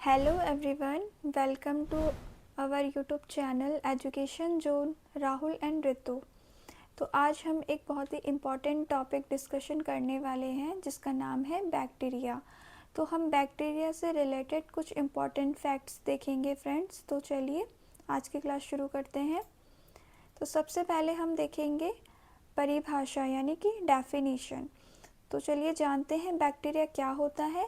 Hello everyone, welcome to our YouTube channel education zone Rahul and Ritu. तो आज हम एक बहुत ही इम्पॉर्टेंट टॉपिक डिस्कशन करने वाले हैं जिसका नाम है बैक्टीरिया। तो हम बैक्टीरिया से रिलेटेड कुछ इम्पॉर्टेंट फैक्ट्स देखेंगे फ्रेंड्स। तो चलिए आज की क्लास शुरू करते हैं। तो सबसे पहले हम देखेंगे परिभाषा यानी कि डेफिनेशन। तो चलिए जानते हैं बैक्टीरिया क्या होता है।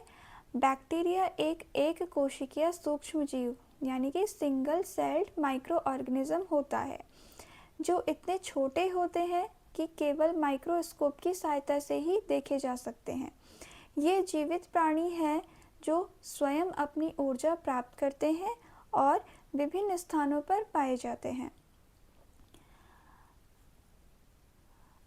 बैक्टीरिया एक कोशिकीय सूक्ष्म जीव यानी कि सिंगल सेल्ड माइक्रो ऑर्गेनिज्म होता है जो इतने छोटे होते हैं कि केवल माइक्रोस्कोप की सहायता से ही देखे जा सकते हैं। ये जीवित प्राणी हैं जो स्वयं अपनी ऊर्जा प्राप्त करते हैं और विभिन्न स्थानों पर पाए जाते हैं।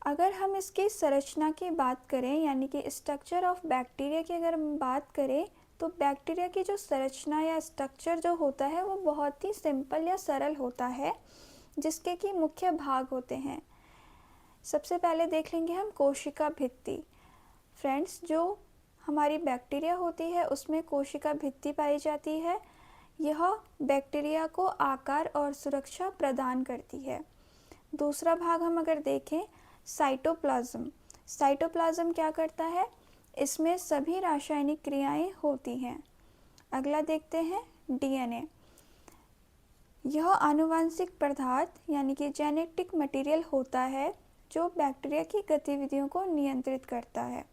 अगर हम इसकी संरचना की बात करें यानी कि स्ट्रक्चर ऑफ बैक्टीरिया की अगर हम बात करें तो बैक्टीरिया की जो संरचना या स्ट्रक्चर जो होता है वो बहुत ही सिंपल या सरल होता है जिसके कि मुख्य भाग होते हैं। सबसे पहले देख लेंगे हम कोशिका भित्ति। फ्रेंड्स, जो हमारी बैक्टीरिया होती है उसमें कोशिका भित्ति पाई जाती है। यह बैक्टीरिया को आकार और सुरक्षा प्रदान करती है। दूसरा भाग हम अगर देखें साइटोप्लाज्म। साइटोप्लाज्म क्या करता है? इसमें सभी रासायनिक क्रियाएं होती हैं। अगला देखते हैं डीएनए। यह आनुवंशिक पदार्थ यानी कि जेनेटिक मटेरियल होता है जो बैक्टीरिया की गतिविधियों को नियंत्रित करता है।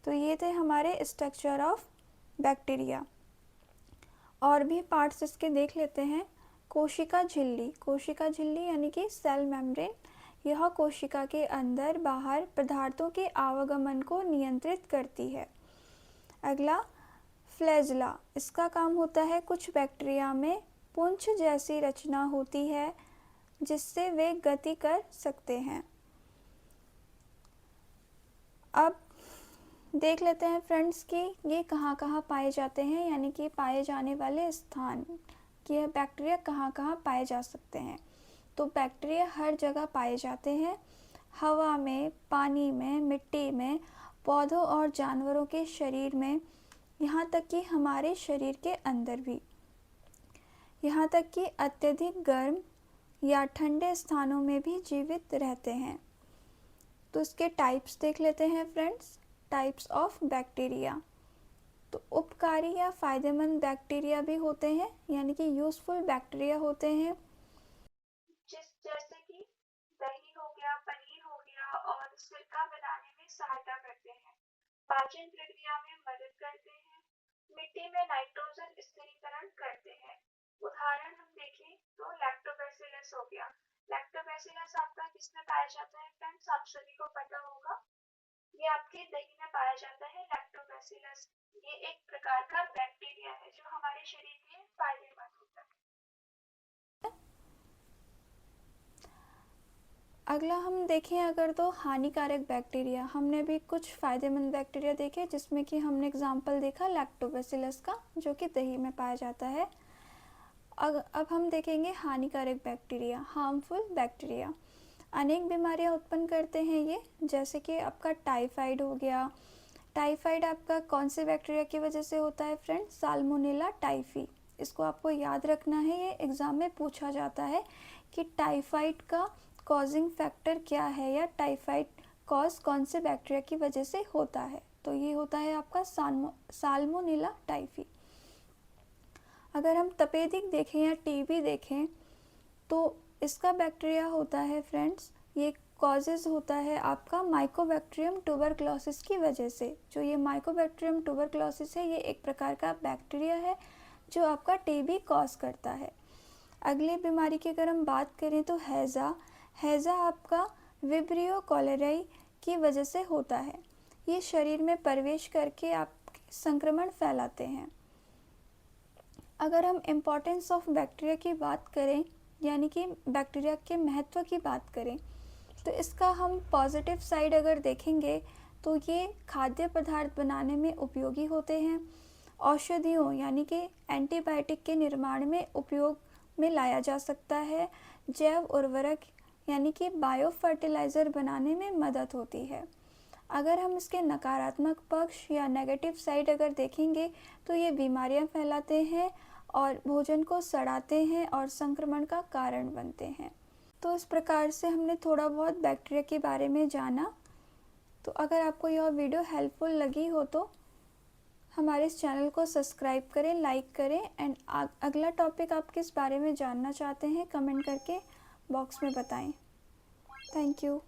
तो ये थे हमारे स्ट्रक्चर ऑफ बैक्टीरिया। और भी पार्ट्स इसके देख लेते हैं। कोशिका झिल्ली। कोशिका झिल्ली यानी कि सेल मेम्ब्रेन, यह कोशिका के अंदर बाहर पदार्थों के आवागमन को नियंत्रित करती है। अगला फ्लैजेला। इसका काम होता है कुछ बैक्टीरिया में पुंछ जैसी रचना होती है जिससे वे गति कर सकते हैं। अब देख लेते हैं फ्रेंड्स कि ये कहाँ कहाँ पाए जाते हैं यानी कि पाए जाने वाले स्थान कि यह बैक्टीरिया कहाँ कहाँ पाए जा सकते हैं। तो बैक्टीरिया हर जगह पाए जाते हैं, हवा में, पानी में, मिट्टी में, पौधों और जानवरों के शरीर में, यहाँ तक कि हमारे शरीर के अंदर भी। यहाँ तक कि अत्यधिक गर्म या ठंडे स्थानों में भी जीवित रहते हैं। तो इसके टाइप्स देख लेते हैं फ्रेंड्स। Types of bacteria. तो उपकारी या फायदेमंद बैक्टीरिया भी होते हैं यानी कि यूजफुल बैक्टीरिया होते हैं जैसे कि दही हो गया, पनीर हो गया और सिरका बनाने में सहायता करते हैं, पाचन प्रक्रिया में मदद करते हैं, मिट्टी में नाइट्रोजन स्थिरीकरण करते हैं। उदाहरण हम देखें तो लैक्टोबैसिलस हो गया। लैक्टोबैसिलस आपका किसमें पाया जाता है फ्रेंड्स? आप सभी को पता होगा, ये आपके दही में पाया जाता है लैक्टोबैसिलस। ये एक प्रकार का बैक्टीरिया है जो हमारे शरीर के लिए फायदेमंद होता है। अगला हम देखें अगर तो हानिकारक बैक्टीरिया। हमने भी कुछ फ़ायदेमंद बैक्टीरिया देखे जिसमें कि हमने एग्जाम्पल देखा लैक्टोबैसिलस का जो कि दही में पाया जाता है। अब हम देखेंगे हानिकारक बैक्टीरिया, हार्मफुल बैक्टीरिया। अनेक बीमारियां उत्पन्न करते हैं ये, जैसे कि आपका टाइफाइड हो गया। टाइफाइड आपका कौन से बैक्टीरिया की वजह से होता है फ्रेंड्स? Salmonella typhi. इसको आपको याद रखना है, ये एग्ज़ाम में पूछा जाता है कि टाइफाइड का कॉजिंग फैक्टर क्या है या टाइफाइड कॉज कौन से बैक्टीरिया की वजह से होता है। तो ये होता है आपका साल्मोनेला टाइफी। अगर हम तपेदिक देखें या टीबी देखें तो इसका बैक्टीरिया होता है फ्रेंड्स, ये कॉजेज होता है आपका माइकोबैक्टीरियम ट्यूबरक्लोसिस की वजह से। जो ये माइकोबैक्टीरियम ट्यूबरक्लोसिस है ये एक प्रकार का बैक्टीरिया है जो आपका टीबी कॉज करता है। अगली बीमारी की अगर हम बात करें तो हैज़ा। हैज़ा आपका विब्रियो कॉलेराई की वजह से होता है। ये शरीर में प्रवेश करके आप संक्रमण फैलाते हैं। अगर हम इम्पोर्टेंस ऑफ बैक्टीरिया की बात करें यानी कि बैक्टीरिया के महत्व की बात करें तो इसका हम पॉजिटिव साइड अगर देखेंगे तो ये खाद्य पदार्थ बनाने में उपयोगी होते हैं। औषधियों यानी कि एंटीबायोटिक के निर्माण में उपयोग में लाया जा सकता है। जैव उर्वरक यानी कि बायो फर्टिलाइज़र बनाने में मदद होती है। अगर हम इसके नकारात्मक पक्ष या नेगेटिव साइड अगर देखेंगे तो ये बीमारियां फैलाते हैं और भोजन को सड़ाते हैं और संक्रमण का कारण बनते हैं। तो इस प्रकार से हमने थोड़ा बहुत बैक्टीरिया के बारे में जाना। तो अगर आपको यह वीडियो हेल्पफुल लगी हो तो हमारे इस चैनल को सब्सक्राइब करें, लाइक करें एंड अगला टॉपिक आप किस बारे में जानना चाहते हैं कमेंट करके बॉक्स में बताएं। Thank you.